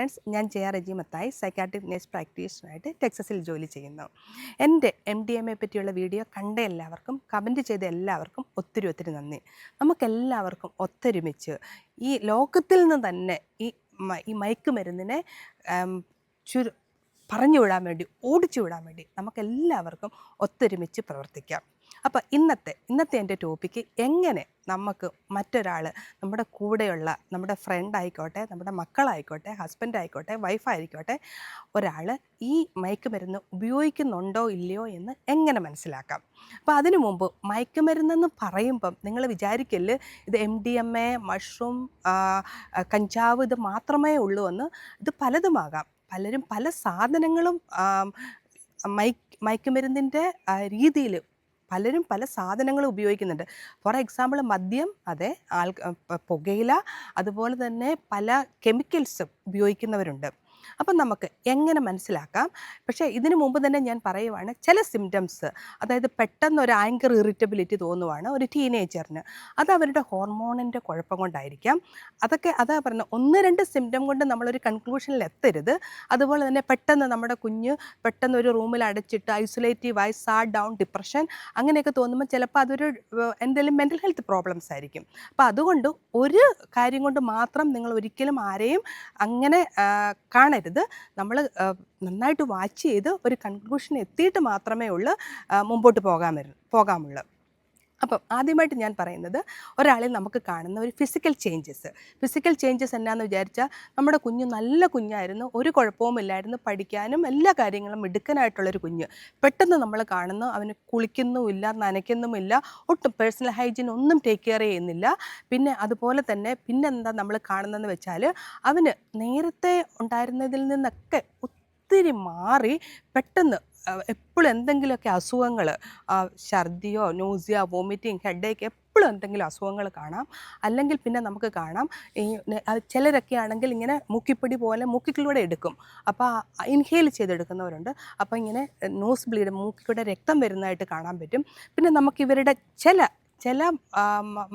Friends, ഞാൻ Jaya Reji Mathai, psychiatric nurse പ്രാക്ടീഷണറായിട്ട് ടെക്സസിൽ ജോലി ചെയ്യുന്നു. എൻ്റെ MDMA പറ്റിയുള്ള വീഡിയോ കണ്ട എല്ലാവർക്കും, കമൻറ്റ് ചെയ്ത എല്ലാവർക്കും ഒത്തിരി ഒത്തിരി നന്ദി. നമുക്കെല്ലാവർക്കും ഒത്തൊരുമിച്ച് ഈ ലോകത്തിൽ നിന്ന് തന്നെ ഈ മയക്കുമരുന്നിനെ പറഞ്ഞു വിടാൻ വേണ്ടി, ഓടിച്ചു വിടാൻ വേണ്ടി നമുക്കെല്ലാവർക്കും ഒത്തൊരുമിച്ച് പ്രവർത്തിക്കാം. അപ്പോൾ ഇന്നത്തെ എൻ്റെ ടോപ്പിക്ക്, എങ്ങനെ നമുക്ക് മറ്റൊരാൾ, നമ്മുടെ കൂടെയുള്ള നമ്മുടെ ഫ്രണ്ട് ആയിക്കോട്ടെ, നമ്മുടെ മക്കളായിക്കോട്ടെ, ഹസ്ബൻഡ് ആയിക്കോട്ടെ, വൈഫായിക്കോട്ടെ, ഒരാൾ ഈ മയക്കുമരുന്ന് ഉപയോഗിക്കുന്നുണ്ടോ ഇല്ലയോ എന്ന് എങ്ങനെ മനസ്സിലാക്കാം. അപ്പോൾ അതിനു മുമ്പ്, മയക്കുമരുന്നെന്ന് പറയുമ്പം നിങ്ങൾ വിചാരിക്കല് ഇത് MDMA, മഷ്റൂം, കഞ്ചാവ് ഇത് മാത്രമേ ഉള്ളൂ എന്ന്. ഇത് പലതുമാകാം. പലരും പല സാധനങ്ങളും മയക്കുമരുന്നിൻ്റെ രീതിയിൽ പലരും പല സാധനങ്ങളും ഉപയോഗിക്കുന്നുണ്ട്. ഫോർ എക്സാമ്പിൾ, മദ്യം, അതെ, പുകയില, അതുപോലെ തന്നെ പല കെമിക്കൽസും ഉപയോഗിക്കുന്നവരുണ്ട്. അപ്പം നമുക്ക് എങ്ങനെ മനസ്സിലാക്കാം? പക്ഷേ ഇതിനു മുമ്പ് തന്നെ ഞാൻ പറയുവാണ്, ചില സിംറ്റംസ്, അതായത് പെട്ടെന്ന് ഒരു ആങ്കർ ഇറിറ്റബിലിറ്റി തോന്നുവാണ് ഒരു ടീനേജറിന്. അത് അവരുടെ ഹോർമോണിൻ്റെ കുഴപ്പം കൊണ്ടായിരിക്കാം. അതാ പറഞ്ഞത്, 1-2 സിംറ്റം കൊണ്ട് നമ്മളൊരു കൺക്ലൂഷനിൽ എത്തരുത്. അതുപോലെ തന്നെ പെട്ടെന്ന് നമ്മുടെ കുഞ്ഞ് പെട്ടെന്ന് ഒരു റൂമിൽ അടച്ചിട്ട് ഐസൊലേറ്റീവായി സാഡ് ഡൗൺ, ഡിപ്രഷൻ അങ്ങനെയൊക്കെ തോന്നുമ്പോൾ ചിലപ്പോൾ അതൊരു എന്തെങ്കിലും മെൻ്റൽ ഹെൽത്ത് പ്രോബ്ലംസ് ആയിരിക്കും. അപ്പോൾ അതുകൊണ്ട് ഒരു കാര്യം കൊണ്ട് മാത്രം നിങ്ങൾ ഒരിക്കലും ആരെയും അങ്ങനെ കാണരുത്. നമ്മൾ നന്നായിട്ട് വാച്ച് ചെയ്ത് ഒരു കൺക്ലൂഷൻ എത്തിയിട്ട് മാത്രമേ മുമ്പോട്ട് പോകാമുള്ളൂ. അപ്പം ആദ്യമായിട്ട് ഞാൻ പറയുന്നത്, ഒരാളിൽ നമുക്ക് കാണുന്ന ഒരു ഫിസിക്കൽ ചേഞ്ചസ് എന്നാന്ന് വിചാരിച്ചാൽ, നമ്മുടെ കുഞ്ഞ് നല്ല കുഞ്ഞായിരുന്നു, ഒരു കുഴപ്പവുമില്ലായിരുന്നു, പഠിക്കാനും എല്ലാ കാര്യങ്ങളും മിടുക്കനായിട്ടുള്ളൊരു കുഞ്ഞ്. പെട്ടെന്ന് നമ്മൾ കാണുന്നു അവന് കുളിക്കുന്നുമില്ല, നനയ്ക്കുന്നുമില്ല, ഒട്ടും പേഴ്സണൽ ഹൈജീൻ ഒന്നും ടേക്ക് കെയർ ചെയ്യുന്നില്ല. പിന്നെ അതുപോലെ തന്നെ പിന്നെന്താ നമ്മൾ കാണുന്നതെന്ന് വെച്ചാൽ, അവന് നേരത്തെ ഉണ്ടായിരുന്നതിൽ നിന്നൊക്കെ ഒത്തിരി മാറി പെട്ടെന്ന് എപ്പോഴും എന്തെങ്കിലുമൊക്കെ അസുഖങ്ങൾ, ഛർദിയോ, നോസിയ, വോമിറ്റിംഗ്, ഹെഡേക്ക്, എപ്പോഴും എന്തെങ്കിലും അസുഖങ്ങൾ കാണാം. അല്ലെങ്കിൽ പിന്നെ നമുക്ക് കാണാം, ചിലരൊക്കെ ആണെങ്കിൽ ഇങ്ങനെ മൂക്കിപ്പൊടി പോലെ മൂക്കിലൂടെ എടുക്കും. അപ്പോൾ ഇൻഹെയിൽ ചെയ്തെടുക്കുന്നവരുണ്ട്. അപ്പോൾ ഇങ്ങനെ നോസ് ബ്ലീഡ്, മൂക്കിലൂടെ രക്തം വരുന്നതായിട്ട് കാണാൻ പറ്റും. പിന്നെ നമുക്കിവരുടെ ചില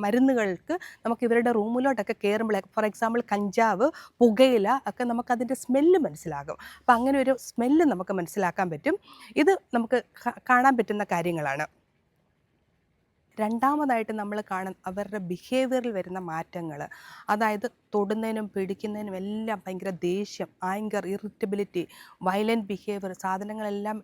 മരുന്നുകൾക്ക് നമുക്ക് ഇവരുടെ റൂമിലോട്ടൊക്കെ കയറുമ്പോഴേ, ഫോർ എക്സാമ്പിൾ കഞ്ചാവ്, പുകയില ഒക്കെ നമുക്കതിൻ്റെ സ്മെല്ല് മനസ്സിലാകും. അപ്പോൾ അങ്ങനെ ഒരു സ്മെല്ല് നമുക്ക് മനസ്സിലാക്കാൻ പറ്റും. ഇത് നമുക്ക് കാണാൻ പറ്റുന്ന കാര്യങ്ങളാണ്. രണ്ടാമതായിട്ട് നമ്മൾ അവരുടെ ബിഹേവിയറിൽ വരുന്ന മാറ്റങ്ങൾ, അതായത് തൊടുന്നതിനും പിടിക്കുന്നതിനും എല്ലാം ഭയങ്കര ദേഷ്യം, ആങ്കർ, ഇറിറ്റബിലിറ്റി, വയലൻറ്റ് ബിഹേവിയർ, സാധനങ്ങളെല്ലാം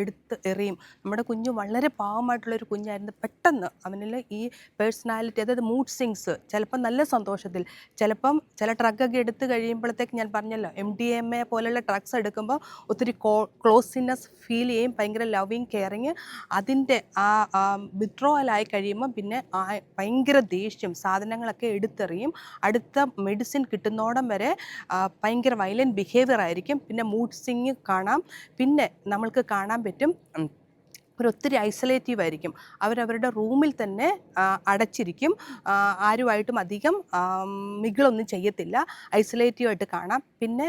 എടുത്ത് എറിയും. നമ്മുടെ കുഞ്ഞ് വളരെ പാവമായിട്ടുള്ളൊരു കുഞ്ഞായിരുന്നു, പെട്ടെന്ന് അവനിൽ ഈ പേഴ്സണാലിറ്റി, അതായത് മൂഡ് സ്വിങ്സ്, ചിലപ്പം നല്ല സന്തോഷത്തിൽ, ചിലപ്പം ചില ഡ്രഗൊക്കെ എടുത്ത് കഴിയുമ്പോഴത്തേക്ക്, ഞാൻ പറഞ്ഞല്ലോ MDMA പോലെയുള്ള ഡ്രഗ്സ് എടുക്കുമ്പോൾ ഒത്തിരി ക്ലോസിനെസ് ഫീൽ ചെയ്യും, ഭയങ്കര ലവിങ്, കെയറിങ്. അതിൻ്റെ വിത്ഡ്രോവലായി കഴിയുമ്പം പിന്നെ ഭയങ്കര ദേഷ്യം, സാധനങ്ങളൊക്കെ എടുത്തെറിയും. അടുത്ത മെഡിസിൻ കിട്ടുന്നോടം വരെ ഭയങ്കര വയലൻറ്റ് ബിഹേവിയർ ആയിരിക്കും. പിന്നെ മൂഡ് സ്വിങ് കാണാം. പിന്നെ നമ്മൾക്ക് കാണാൻ പറ്റും, ഒത്തിരി ഐസൊലേറ്റീവ് ആയിരിക്കും. അവരവരുടെ റൂമിൽ തന്നെ അടച്ചിരിക്കും. ആരുമായിട്ടും അധികം മികളൊന്നും ചെയ്യത്തില്ല. ഐസൊലേറ്റീവായിട്ട് കാണാം. പിന്നെ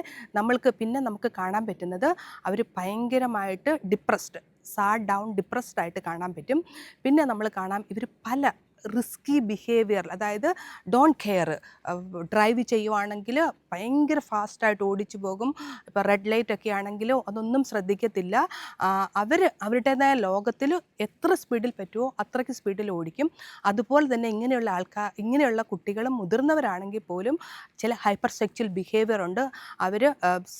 നമുക്ക് കാണാൻ പറ്റുന്നത്, അവർ ഭയങ്കരമായിട്ട് സാഡ് ഡൗൺ, ഡിപ്രസ്ഡ് ആയിട്ട് കാണാൻ പറ്റും. പിന്നെ നമ്മൾ കാണാം, ഇവർ പല റിസ്കി ബിഹേവിയർ, അതായത് ഡോണ്ട് കെയർ. ഡ്രൈവ് ചെയ്യുവാണെങ്കിൽ ഭയങ്കര ഫാസ്റ്റായിട്ട് ഓടിച്ചു പോകും. ഇപ്പോൾ റെഡ് ലൈറ്റ് ഒക്കെ ആണെങ്കിൽ അതൊന്നും ശ്രദ്ധിക്കത്തില്ല. അവരുടേതായ ലോകത്തിൽ എത്ര സ്പീഡിൽ പറ്റുമോ അത്രയ്ക്ക് സ്പീഡിൽ ഓടിക്കും. അതുപോലെ തന്നെ ഇങ്ങനെയുള്ള കുട്ടികളും മുതിർന്നവരാണെങ്കിൽ പോലും ചില ഹൈപ്പർ സെക്ച്വൽ ബിഹേവിയർ ഉണ്ട്. അവർ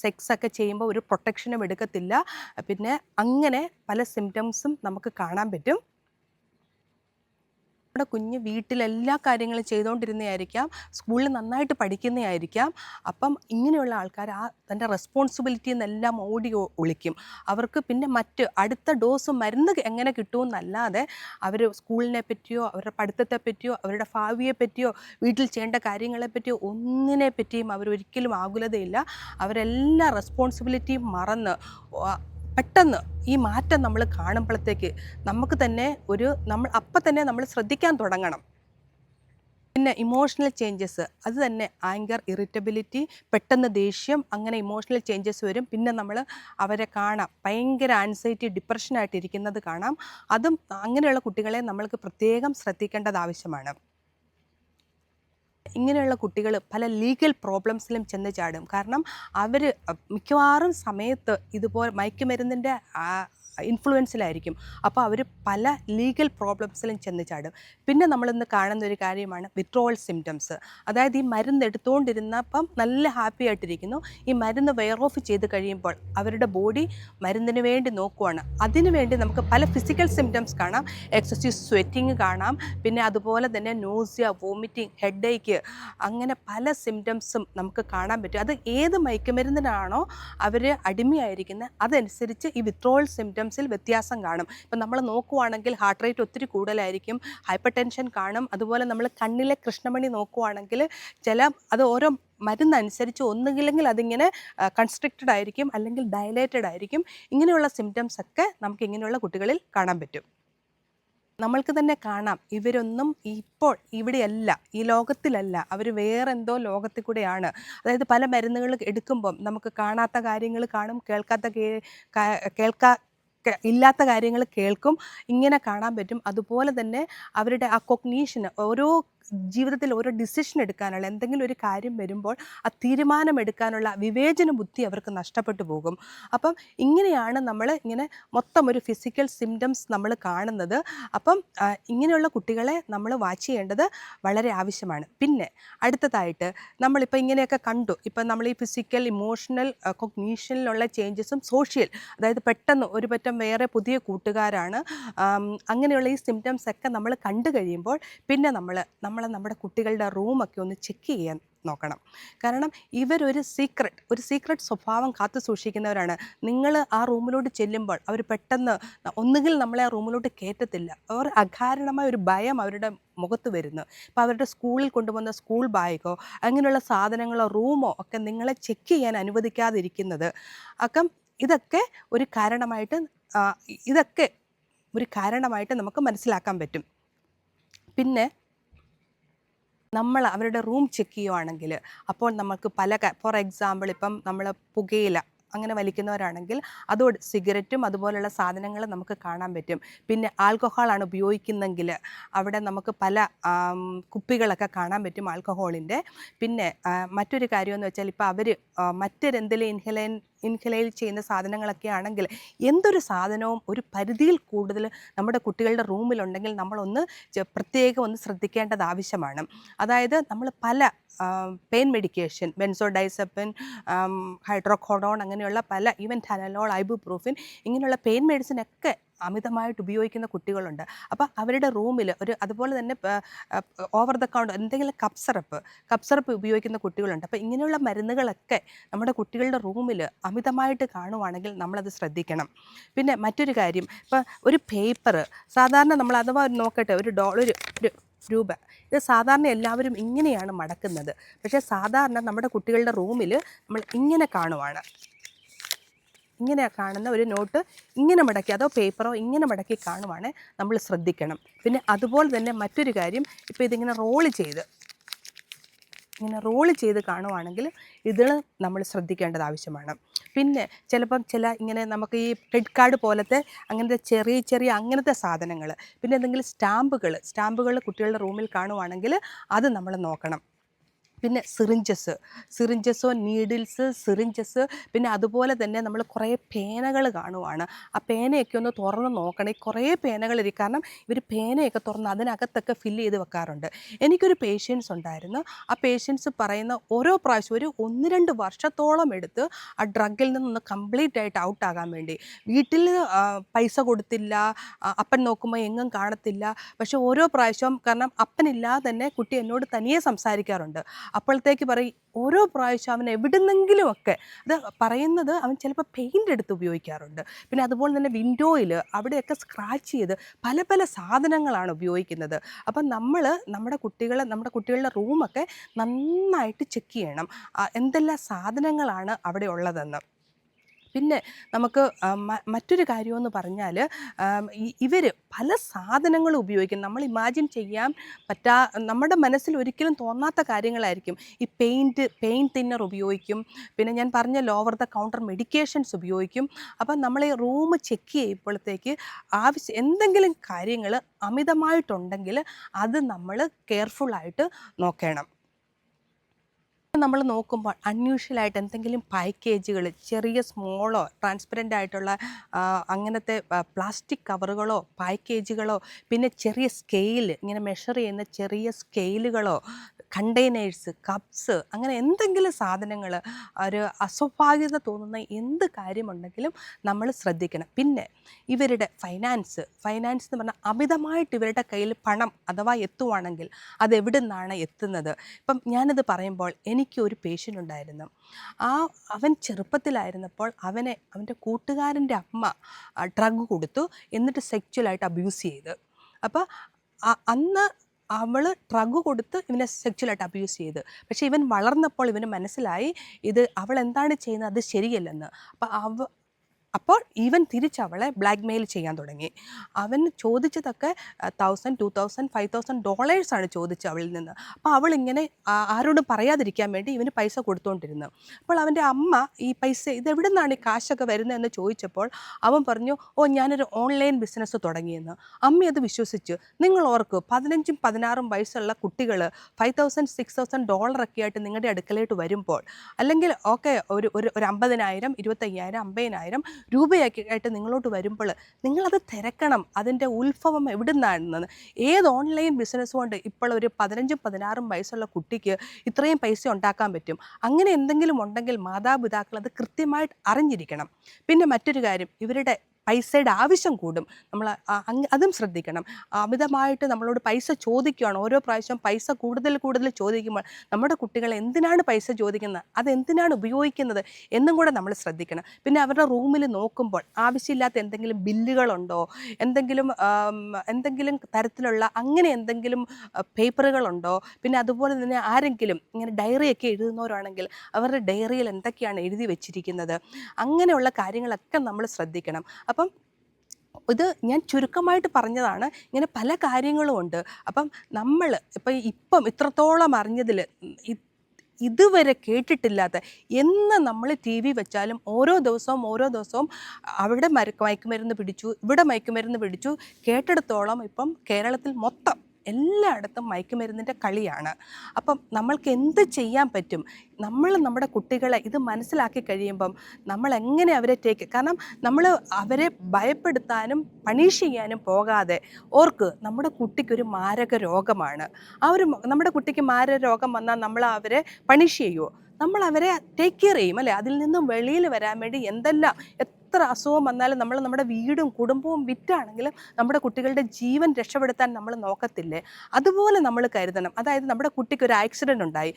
സെക്സൊക്കെ ചെയ്യുമ്പോൾ ഒരു പ്രൊട്ടക്ഷനും എടുക്കത്തില്ല. പിന്നെ അങ്ങനെ പല സിംറ്റംസും നമുക്ക് കാണാൻ പറ്റും. നമ്മുടെ കുഞ്ഞ് വീട്ടിലെല്ലാ കാര്യങ്ങളും ചെയ്തുകൊണ്ടിരുന്നതായിരിക്കാം, സ്കൂളിൽ നന്നായിട്ട് പഠിക്കുന്നതായിരിക്കാം. അപ്പം ഇങ്ങനെയുള്ള ആൾക്കാർ തൻ്റെ റെസ്പോൺസിബിലിറ്റിയിൽ നിന്നെല്ലാം ഒളിക്കും. അവർക്ക് പിന്നെ അടുത്ത ഡോസ് മരുന്ന് എങ്ങനെ കിട്ടുമെന്നല്ലാതെ അവർ സ്കൂളിനെ പറ്റിയോ, അവരുടെ പഠിത്തത്തെ പറ്റിയോ, അവരുടെ ഭാവിയെ പറ്റിയോ, വീട്ടിൽ ചെയ്യേണ്ട കാര്യങ്ങളെ പറ്റിയോ ഒന്നിനെ പറ്റിയും അവരൊരിക്കലും ആകുലതയില്ല. അവരെല്ലാ റെസ്പോൺസിബിലിറ്റിയും മറന്ന് പെട്ടെന്ന് ഈ മാറ്റം നമ്മൾ കാണുമ്പോഴത്തേക്ക് നമുക്ക് തന്നെ നമ്മൾ ശ്രദ്ധിക്കാൻ തുടങ്ങണം. പിന്നെ ഇമോഷണൽ ചേഞ്ചസ്, അത് തന്നെ ആങ്കർ, ഇറിറ്റബിലിറ്റി, പെട്ടെന്ന് ദേഷ്യം, അങ്ങനെ ഇമോഷണൽ ചേഞ്ചസ് വരും. പിന്നെ നമ്മൾ അവരെ കാണാം ഭയങ്കര ആൻസൈറ്റി, ഡിപ്രഷനായിട്ടിരിക്കുന്നത് കാണാം. അതും അങ്ങനെയുള്ള കുട്ടികളെ നമ്മൾക്ക് പ്രത്യേകം ശ്രദ്ധിക്കേണ്ടത് ആവശ്യമാണ്. ഇങ്ങനെയുള്ള കുട്ടികൾ പല ലീഗൽ പ്രോബ്ലംസിലും ചെന്ന് ചാടും. കാരണം അവർ മിക്കവാറും സമയത്ത് ഇതുപോലെ മയക്കുമരുന്നിൻ്റെ ഇൻഫ്ലുവൻസിലായിരിക്കും. അപ്പോൾ അവർ പല ലീഗൽ പ്രോബ്ലംസിലും ചെന്ന് ചാടും. പിന്നെ നമ്മളിന്ന് കാണുന്ന ഒരു കാര്യമാണ് വിത്ഡ്രോവൽ സിംറ്റംസ്. അതായത് ഈ മരുന്ന് എടുത്തുകൊണ്ടിരുന്നപ്പം നല്ല ഹാപ്പി ആയിട്ടിരിക്കുന്നു. ഈ മരുന്ന് വെയർ ഓഫ് ചെയ്ത് കഴിയുമ്പോൾ അവരുടെ ബോഡി മരുന്നിന് വേണ്ടി നോക്കുവാണ്. അതിനു വേണ്ടി നമുക്ക് പല ഫിസിക്കൽ സിംറ്റംസ് കാണാം. എക്സസീവ് സ്വെറ്റിങ് കാണാം. പിന്നെ അതുപോലെ തന്നെ നോസിയ, വോമിറ്റിംഗ്, ഹെഡ് ഏക്ക്, അങ്ങനെ പല സിംറ്റംസും നമുക്ക് കാണാൻ പറ്റും. അത് ഏത് മയക്കുമരുന്നിനാണോ അവർ അടിമയായിരിക്കുന്നത് അതനുസരിച്ച് ഈ വിത്ഡ്രോവൽ സിംറ്റംസിൽ വ്യത്യാസം കാണും. ഇപ്പം നമ്മൾ നോക്കുവാണെങ്കിൽ ഹാർട്ട് റേറ്റ് ഒത്തിരി കൂടുതലായിരിക്കും, ഹൈപ്പർ ടെൻഷൻ കാണും. അതുപോലെ നമ്മൾ കണ്ണിലെ കൃഷ്ണമണി നോക്കുവാണെങ്കിൽ അത് ഓരോ മരുന്നനുസരിച്ച് ഒന്നുകില്ലെങ്കിൽ അതിങ്ങനെ കൺസ്ട്രിക്റ്റഡ് ആയിരിക്കും, അല്ലെങ്കിൽ ഡയലേറ്റഡ് ആയിരിക്കും. ഇങ്ങനെയുള്ള സിംറ്റംസ് ഒക്കെ നമുക്ക് ഇങ്ങനെയുള്ള കുട്ടികളിൽ കാണാൻ പറ്റും. നമ്മൾക്ക് തന്നെ കാണാം, ഇവരൊന്നും ഇപ്പോൾ ഇവിടെയല്ല, ഈ ലോകത്തിലല്ല, അവർ വേറെന്തോ ലോകത്തിൽ കൂടെയാണ്. അതായത് പല മരുന്നുകൾ എടുക്കുമ്പം നമുക്ക് കാണാത്ത കാര്യങ്ങൾ കാണും, ഇല്ലാത്ത കാര്യങ്ങൾ കേൾക്കും, ഇങ്ങനെ കാണാൻ പറ്റും. അതുപോലെ തന്നെ അവരുടെ ആ കൊഗ്നീഷന്, ഓരോ ജീവിതത്തിൽ ഓരോ ഡിസിഷൻ എടുക്കാനുള്ള, എന്തെങ്കിലും ഒരു കാര്യം വരുമ്പോൾ ആ തീരുമാനമെടുക്കാനുള്ള വിവേചന ബുദ്ധി അവർക്ക് നഷ്ടപ്പെട്ടു പോകും. അപ്പം ഇങ്ങനെയാണ് നമ്മൾ ഇങ്ങനെ മൊത്തം ഒരു ഫിസിക്കൽ സിംറ്റംസ് നമ്മൾ കാണുന്നത്. അപ്പം ഇങ്ങനെയുള്ള കുട്ടികളെ നമ്മൾ വാച്ച് ചെയ്യേണ്ടത് വളരെ ആവശ്യമാണ്. പിന്നെ അടുത്തതായിട്ട് നമ്മളിപ്പോൾ ഇങ്ങനെയൊക്കെ കണ്ടു, ഇപ്പം നമ്മൾ ഈ ഫിസിക്കൽ, ഇമോഷണൽ, കൊഗ്നീഷനിലുള്ള ചേഞ്ചസും സോഷ്യൽ, അതായത് പെട്ടെന്ന് ഒരു പറ്റം വേറെ പുതിയ കൂട്ടുകാരാണ്, അങ്ങനെയുള്ള ഈ സിംറ്റംസ് ഒക്കെ നമ്മൾ കണ്ടു കഴിയുമ്പോൾ പിന്നെ നമ്മുടെ കുട്ടികളുടെ റൂമൊക്കെ ഒന്ന് ചെക്ക് ചെയ്യാൻ നോക്കണം. കാരണം ഇവരൊരു സീക്രട്ട് സ്വഭാവം കാത്തു സൂക്ഷിക്കുന്നവരാണ്. നിങ്ങൾ ആ റൂമിലോട്ട് ചെല്ലുമ്പോൾ അവർ പെട്ടെന്ന് ഒന്നുകിൽ നമ്മളെ ആ റൂമിലോട്ട് കയറ്റത്തില്ല, അവർ അകാരണമായ ഒരു ഭയം അവരുടെ മുഖത്ത് വരുന്നു. ഇപ്പോൾ അവരുടെ സ്കൂളിൽ കൊണ്ടുവന്ന സ്കൂൾ ബാഗോ അങ്ങനെയുള്ള സാധനങ്ങളോ റൂമോ ഒക്കെ നിങ്ങളെ ചെക്ക് ചെയ്യാൻ അനുവദിക്കാതിരിക്കുന്നത് ഇതൊക്കെ ഒരു കാരണമായിട്ട് നമുക്ക് മനസ്സിലാക്കാൻ പറ്റും. പിന്നെ നമ്മൾ അവരുടെ റൂം ചെക്ക് ചെയ്യുവാണെങ്കിൽ അപ്പോൾ നമുക്ക് ഫോർ എക്സാമ്പിൾ ഇപ്പം നമ്മൾ പുകയില അങ്ങനെ വലിക്കുന്നവരാണെങ്കിൽ അതോട് സിഗരറ്റും അതുപോലുള്ള സാധനങ്ങൾ നമുക്ക് കാണാൻ പറ്റും. പിന്നെ ആൽക്കഹോളാണ് ഉപയോഗിക്കുന്നെങ്കിൽ അവിടെ നമുക്ക് പല കുപ്പികളൊക്കെ കാണാൻ പറ്റും ആൽക്കഹോളിൻ്റെ. പിന്നെ മറ്റൊരു കാര്യമെന്ന് വെച്ചാൽ ഇപ്പോൾ അവർ മറ്റൊരെന്തെങ്കിലും ഇൻഹലേൽ ചെയ്യുന്ന സാധനങ്ങളൊക്കെ ആണെങ്കിൽ എന്തൊരു സാധനവും ഒരു പരിധിയിൽ കൂടുതൽ നമ്മുടെ കുട്ടികളുടെ റൂമിലുണ്ടെങ്കിൽ നമ്മളൊന്ന് പ്രത്യേകം ഒന്ന് ശ്രദ്ധിക്കേണ്ടത് ആവശ്യമാണ്. അതായത് നമ്മൾ പല പെയിൻ മെഡിക്കേഷൻ, ബെൻസോഡൈസെപ്പിൻ, ഹൈഡ്രോകോഡോൺ, അങ്ങനെയുള്ള പല, ഈവൻ ടനലോൾ, ഐബുപ്രൂഫിൻ, ഇങ്ങനെയുള്ള പെയിൻ മെഡിസിനൊക്കെ അമിതമായിട്ട് ഉപയോഗിക്കുന്ന കുട്ടികളുണ്ട്. അപ്പോൾ അവരുടെ റൂമിൽ അതുപോലെ തന്നെ ഓവർ ദ കൗണ്ടർ എന്തെങ്കിലും കപ്പ് സിറപ്പ് ഉപയോഗിക്കുന്ന കുട്ടികളുണ്ട്. അപ്പോൾ ഇങ്ങനെയുള്ള മരുന്നുകളൊക്കെ നമ്മുടെ കുട്ടികളുടെ റൂമിൽ അമിതമായിട്ട് കാണുവാണെങ്കിൽ നമ്മളത് ശ്രദ്ധിക്കണം. പിന്നെ മറ്റൊരു കാര്യം, ഇപ്പോൾ ഒരു പേപ്പർ സാധാരണ നമ്മൾ അഥവാ നോക്കട്ടെ, ഒരു രൂപ, ഇത് സാധാരണ എല്ലാവരും ഇങ്ങനെയാണ് മടക്കുന്നത്. പക്ഷേ സാധാരണ നമ്മുടെ കുട്ടികളുടെ റൂമിൽ നമ്മൾ ഇങ്ങനെ കാണുന്ന ഒരു നോട്ട് ഇങ്ങനെ മടക്കി, അതോ പേപ്പറോ ഇങ്ങനെ മടക്കി കാണുവാണെങ്കിൽ നമ്മൾ ശ്രദ്ധിക്കണം. പിന്നെ അതുപോലെ തന്നെ മറ്റൊരു കാര്യം, ഇപ്പോൾ ഇതിങ്ങനെ റോള് ചെയ്ത് കാണുവാണെങ്കിൽ ഇതിൽ നമ്മൾ ശ്രദ്ധിക്കേണ്ടത് ആവശ്യമാണ്. പിന്നെ ചിലപ്പം ഇങ്ങനെ നമുക്ക് ഈ ക്രെഡിറ്റ് കാർഡ് പോലത്തെ അങ്ങനത്തെ ചെറിയ അങ്ങനത്തെ സാധനങ്ങൾ, പിന്നെ എന്തെങ്കിലും സ്റ്റാമ്പുകൾ കുട്ടികളുടെ റൂമിൽ കാണുവാണെങ്കിൽ അത് നമ്മൾ നോക്കണം. പിന്നെ സിറിഞ്ചസോ നീഡിൽസ്, പിന്നെ അതുപോലെ തന്നെ നമ്മൾ കുറേ പേനകൾ കാണുവാണ്. ആ പേനയൊക്കെ ഒന്ന് തുറന്ന് നോക്കണം. ഈ കുറേ പേനകളിരിക്കും, കാരണം ഇവർ പേനയൊക്കെ തുറന്ന് അതിനകത്തൊക്കെ ഫില്ല് ചെയ്ത് വെക്കാറുണ്ട്. എനിക്കൊരു പേഷ്യൻസ് ഉണ്ടായിരുന്നു. ആ പേഷ്യൻസ് പറയുന്ന ഓരോ പ്രാവശ്യം ഒരു 1-2 വർഷത്തോളം എടുത്ത് ആ ഡ്രഗിൽ നിന്നൊന്ന് കംപ്ലീറ്റ് ആയിട്ട് ഔട്ടാകാൻ വേണ്ടി. വീട്ടിൽ പൈസ കൊടുത്തില്ല, അപ്പൻ നോക്കുമ്പോൾ എങ്ങും കാണത്തില്ല. പക്ഷെ ഓരോ പ്രാവശ്യവും, കാരണം അപ്പനില്ലാതെ തന്നെ കുട്ടി എന്നോട് തനിയെ സംസാരിക്കാറുണ്ട്. അപ്പോഴത്തേക്ക് പറയും, ഓരോ പ്രാവശ്യം അവൻ എവിടുന്നെങ്കിലുമൊക്കെ, അത് പറയുന്നത് അവൻ ചിലപ്പോൾ പെയിൻ്റ് എടുത്ത് ഉപയോഗിക്കാറുണ്ട്. പിന്നെ അതുപോലെ തന്നെ വിൻഡോയിൽ അവിടെയൊക്കെ സ്ക്രാച്ച് ചെയ്ത് പല സാധനങ്ങളാണ് ഉപയോഗിക്കുന്നത്. അപ്പം നമ്മുടെ കുട്ടികളുടെ റൂമൊക്കെ നന്നായിട്ട് ചെക്ക് ചെയ്യണം, എന്തെല്ലാം സാധനങ്ങളാണ് അവിടെ ഉള്ളതെന്ന്. പിന്നെ നമുക്ക് മറ്റൊരു കാര്യമെന്ന് പറഞ്ഞാൽ, ഇവർ പല സാധനങ്ങളും ഉപയോഗിക്കും. നമ്മൾ ഇമാജിൻ ചെയ്യാൻ നമ്മുടെ മനസ്സിൽ ഒരിക്കലും തോന്നാത്ത കാര്യങ്ങളായിരിക്കും. ഈ പെയിൻ തിന്നർ ഉപയോഗിക്കും. പിന്നെ ഞാൻ പറഞ്ഞ ഓവർ ദ കൗണ്ടർ മെഡിക്കേഷൻസ് ഉപയോഗിക്കും. അപ്പം നമ്മൾ ഈ റൂം ചെക്ക് ചെയ്യുമ്പോഴത്തേക്ക് എന്തെങ്കിലും കാര്യങ്ങൾ അമിതമായിട്ടുണ്ടെങ്കിൽ അത് നമ്മൾ കെയർഫുള്ളായിട്ട് നോക്കണം. നമ്മൾ നോക്കുമ്പോൾ അൺയൂഷ്വലായിട്ട് എന്തെങ്കിലും പാക്കേജുകൾ ചെറിയ സ്മോളോ ട്രാൻസ്പെറൻ്റ് ആയിട്ടുള്ള അങ്ങനത്തെ പ്ലാസ്റ്റിക് കവറുകളോ പാക്കേജുകളോ പിന്നെ ചെറിയ സ്കെയിൽ ഇങ്ങനെ മെഷർ ചെയ്യുന്ന ചെറിയ സ്കെയിലുകളോ കണ്ടെയ്നേഴ്സ് കപ്സ് അങ്ങനെ എന്തെങ്കിലും സാധനങ്ങൾ ഒരു അസ്വാഭാവികത തോന്നുന്ന എന്ത് കാര്യമുണ്ടെങ്കിലും നമ്മൾ ശ്രദ്ധിക്കണം. പിന്നെ ഇവരുടെ ഫൈനാൻസ് എന്ന് പറഞ്ഞാൽ അമിതമായിട്ട് ഇവരുടെ കയ്യിൽ പണം അഥവാ എത്തുവാണെങ്കിൽ അതെവിടെ നിന്നാണ് എത്തുന്നത്. ഇപ്പം ഞാനിത് പറയുമ്പോൾ എനിക്കൊരു പേഷ്യൻ്റ് ഉണ്ടായിരുന്നു. അവൻ ചെറുപ്പത്തിലായിരുന്നപ്പോൾ അവൻ്റെ കൂട്ടുകാരൻ്റെ അമ്മ ഡ്രഗ് കൊടുത്തു, എന്നിട്ട് സെക്ച്വലായിട്ട് അബ്യൂസ് ചെയ്ത്. അപ്പോൾ അന്ന് അവൾ ഡ്രഗ് കൊടുത്ത് ഇവനെ സെക്ച്വലായിട്ട് അബ്യൂസ് ചെയ്ത്. പക്ഷേ ഇവൻ വളർന്നപ്പോൾ ഇവന് മനസ്സിലായി ഇത് അവൾ എന്താണ് ചെയ്യുന്നത് അത് ശരിയല്ലെന്ന്. അപ്പോൾ ഈവൻ തിരിച്ചവളെ ബ്ലാക്ക് മെയിൽ ചെയ്യാൻ തുടങ്ങി. അവൻ ചോദിച്ചതൊക്കെ $1,000, $2,000, $5,000 ചോദിച്ചത് അവളിൽ നിന്ന്. അപ്പോൾ അവളിങ്ങനെ ആരോടും പറയാതിരിക്കാൻ വേണ്ടി ഇവന് പൈസ കൊടുത്തുകൊണ്ടിരുന്നു. അപ്പോൾ അവൻ്റെ അമ്മ ഈ പൈസ ഇതെവിടെ നിന്നാണ് ഈ കാശൊക്കെ വരുന്നതെന്ന് ചോദിച്ചപ്പോൾ അവൻ പറഞ്ഞു, ഞാനൊരു ഓൺലൈൻ ബിസിനസ് തുടങ്ങിയെന്ന്. അമ്മ അത് വിശ്വസിച്ചു. നിങ്ങൾ ഓർക്ക് 15, 16 വയസ്സുള്ള കുട്ടികൾ $5,000, $6,000 ഒക്കെ ആയിട്ട് നിങ്ങളുടെ അടുക്കലായിട്ട് വരുമ്പോൾ, അല്ലെങ്കിൽ ഓക്കെ ഒരു 50,000, 25,000, 50,000 രൂപയായിട്ട് നിങ്ങളോട്ട് വരുമ്പോൾ നിങ്ങളത് തിരക്കണം. അതിൻ്റെ ഉത്ഭവം എവിടെ നിന്നാണെന്ന്. ഏത് ഓൺലൈൻ ബിസിനസ് കൊണ്ട് ഇപ്പോൾ ഒരു 15, 16 വയസ്സുള്ള കുട്ടിക്ക് ഇത്രയും പൈസ ഉണ്ടാക്കാൻ പറ്റും? അങ്ങനെ എന്തെങ്കിലും ഉണ്ടെങ്കിൽ മാതാപിതാക്കൾ അത് കൃത്യമായിട്ട് അറിഞ്ഞിരിക്കണം. പിന്നെ മറ്റൊരു കാര്യം, ഇവരുടെ പൈസയുടെ ആവശ്യം കൂടും. നമ്മൾ അതും ശ്രദ്ധിക്കണം. അമിതമായിട്ട് നമ്മളോട് പൈസ ചോദിക്കുകയാണ്. ഓരോ പ്രാവശ്യം പൈസ കൂടുതൽ ചോദിക്കുമ്പോൾ നമ്മുടെ കുട്ടികൾ എന്തിനാണ് പൈസ ചോദിക്കുന്നത്, അതെന്തിനാണ് ഉപയോഗിക്കുന്നത് എന്നും കൂടെ നമ്മൾ ശ്രദ്ധിക്കണം. പിന്നെ അവരുടെ റൂമിൽ നോക്കുമ്പോൾ ആവശ്യമില്ലാത്ത എന്തെങ്കിലും ബില്ലുകളുണ്ടോ, എന്തെങ്കിലും തരത്തിലുള്ള അങ്ങനെ എന്തെങ്കിലും പേപ്പറുകളുണ്ടോ, പിന്നെ അതുപോലെ തന്നെ ആരെങ്കിലും ഇങ്ങനെ ഡയറിയൊക്കെ എഴുതുന്നവരാണെങ്കിൽ അവരുടെ ഡയറിയിൽ എന്തൊക്കെയാണ് എഴുതി വെച്ചിരിക്കുന്നത്, അങ്ങനെയുള്ള കാര്യങ്ങളൊക്കെ നമ്മൾ ശ്രദ്ധിക്കണം. അപ്പം ഇത് ഞാൻ ചുരുക്കമായിട്ട് പറഞ്ഞതാണ്. ഇങ്ങനെ പല കാര്യങ്ങളും ഉണ്ട്. അപ്പം നമ്മൾ ഇപ്പം ഇത്രത്തോളം അറിഞ്ഞതിൽ ഇതുവരെ കേട്ടിട്ടില്ലാത്ത നമ്മൾ TV വെച്ചാലും ഓരോ ദിവസവും അവിടെ മയക്കുമരുന്ന് പിടിച്ചു, ഇവിടെ മയക്കുമരുന്ന് പിടിച്ചു, കേട്ടിടത്തോളം ഇപ്പം കേരളത്തിൽ മൊത്തം എല്ലായിടത്തും മയക്കുമരുന്നിൻ്റെ കളിയാണ്. അപ്പം നമ്മൾക്ക് എന്ത് ചെയ്യാൻ പറ്റും? നമ്മുടെ കുട്ടികളെ ഇത് മനസ്സിലാക്കി കഴിയുമ്പം നമ്മൾ എങ്ങനെ അവരെ കാരണം നമ്മൾ അവരെ ഭയപ്പെടുത്താനും പണിഷ് ചെയ്യാനും പോകാതെ ഓർക്ക് നമ്മുടെ കുട്ടിക്കൊരു മാരക രോഗമാണ്. നമ്മുടെ കുട്ടിക്ക് മാരക രോഗം വന്നാൽ നമ്മൾ അവരെ പണിഷ് ചെയ്യുമോ? നമ്മൾ അവരെ ടേക്ക് കെയർ ചെയ്യും അല്ലേ? അതിൽ നിന്നും വെളിയിൽ വരാൻ വേണ്ടി എന്തെല്ലാം എത്ര അസുഖം വന്നാലും നമ്മൾ നമ്മുടെ വീടും കുടുംബവും വിറ്റാണെങ്കിലും നമ്മുടെ കുട്ടികളുടെ ജീവൻ രക്ഷപ്പെടുത്താൻ നമ്മൾ നോക്കത്തില്ലേ? അതുപോലെ നമ്മൾ കരുതണം. അതായത് നമ്മുടെ കുട്ടിക്ക് ഒരു ആക്സിഡൻ്റ് ഉണ്ടായി,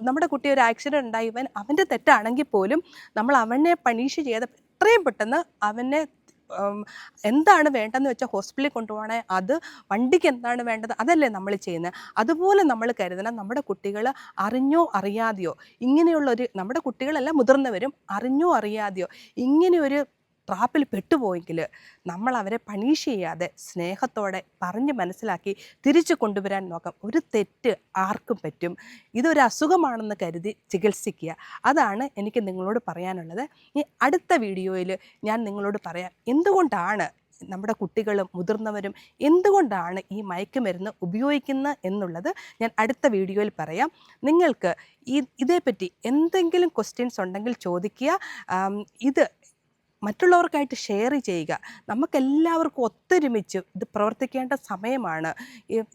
നമ്മുടെ കുട്ടി ഒരു ആക്സിഡൻ്റ് ഉണ്ടായി, അവൻ്റെ തെറ്റാണെങ്കിൽ പോലും നമ്മൾ അവനെ പണിഷ് ചെയ്ത് എത്രയും പെട്ടെന്ന് അവനെ എന്താണ് വേണ്ടതെന്ന് വെച്ചാൽ ഹോസ്പിറ്റലിൽ കൊണ്ടുപോകണേ, അത് വണ്ടിക്ക് എന്താണ് വേണ്ടത് അതല്ലേ നമ്മൾ ചെയ്യുന്നത്. അതുപോലെ നമ്മൾ കരുതണം. നമ്മുടെ കുട്ടികൾ അറിഞ്ഞോ അറിയാതെയോ നമ്മുടെ കുട്ടികളെല്ലാം മുതിർന്നവരും അറിഞ്ഞോ അറിയാതെയോ ഇങ്ങനെയൊരു ട്രാപ്പിൽ പെട്ടുപോയെങ്കിൽ നമ്മൾ അവരെ പണിഷ് ചെയ്യാതെ സ്നേഹത്തോടെ പറഞ്ഞ് മനസ്സിലാക്കി തിരിച്ചു കൊണ്ടുവരാൻ നോക്കാം. ഒരു തെറ്റ് ആർക്കും പറ്റും. ഇതൊരു അസുഖമാണെന്ന് കരുതി ചികിത്സിക്കുക. അതാണ് എനിക്ക് നിങ്ങളോട് പറയാനുള്ളത്. ഈ അടുത്ത വീഡിയോയിൽ ഞാൻ നിങ്ങളോട് പറയാം എന്തുകൊണ്ടാണ് നമ്മുടെ കുട്ടികളും മുതിർന്നവരും എന്തുകൊണ്ടാണ് ഈ മയക്കുമരുന്ന് ഉപയോഗിക്കുന്നത് എന്നുള്ളത് ഞാൻ അടുത്ത വീഡിയോയിൽ പറയാം. നിങ്ങൾക്ക് ഇതേപ്പറ്റി എന്തെങ്കിലും ക്വസ്റ്റ്യൻസ് ഉണ്ടെങ്കിൽ ചോദിക്കുക. ഇത് മറ്റുള്ളവർക്കായിട്ട് ഷെയർ ചെയ്യുക. നമുക്കെല്ലാവർക്കും ഒത്തൊരുമിച്ച് ഇത് പ്രവർത്തിക്കേണ്ട സമയമാണ്.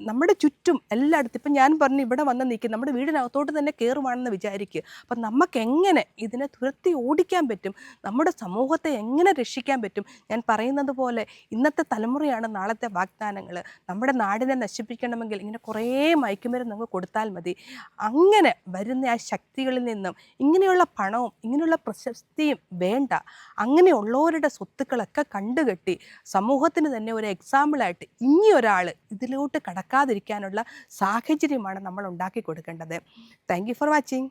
നമ്മുടെ ചുറ്റും എല്ലായിടത്തും ഇപ്പം ഞാൻ പറഞ്ഞു ഇവിടെ വന്ന് നിൽക്കും, നമ്മുടെ വീടിനകത്തോട്ട് തന്നെ കയറുവാണെന്ന് വിചാരിക്കുക. അപ്പം നമുക്കെങ്ങനെ ഇതിനെ തുരത്തി ഓടിക്കാൻ പറ്റും, നമ്മുടെ സമൂഹത്തെ എങ്ങനെ രക്ഷിക്കാൻ പറ്റും? ഞാൻ പറയുന്നത് പോലെ ഇന്നത്തെ തലമുറയാണ് നാളത്തെ വാഗ്ദാനങ്ങൾ. നമ്മുടെ നാടിനെ നശിപ്പിക്കണമെങ്കിൽ ഇങ്ങനെ കുറേ മയക്കുമരുന്ന് നമുക്ക് കൊടുത്താൽ മതി. അങ്ങനെ വരുന്ന ആ ശക്തികളിൽ നിന്നും ഇങ്ങനെയുള്ള പണവും ഇങ്ങനെയുള്ള പ്രശസ്തിയും വേണ്ട. അങ്ങനെ ഉള്ളവരുടെ സ്വത്തുക്കളൊക്കെ കണ്ടുകെട്ടി സമൂഹത്തിന് തന്നെ ഒരു എക്സാമ്പിളായിട്ട് ഇനി ഒരാൾ ഇതിലോട്ട് കടക്കാതിരിക്കാനുള്ള സാഹചര്യമാണ് നമ്മൾ ഉണ്ടാക്കി കൊടുക്കേണ്ടത്. Thank you for watching.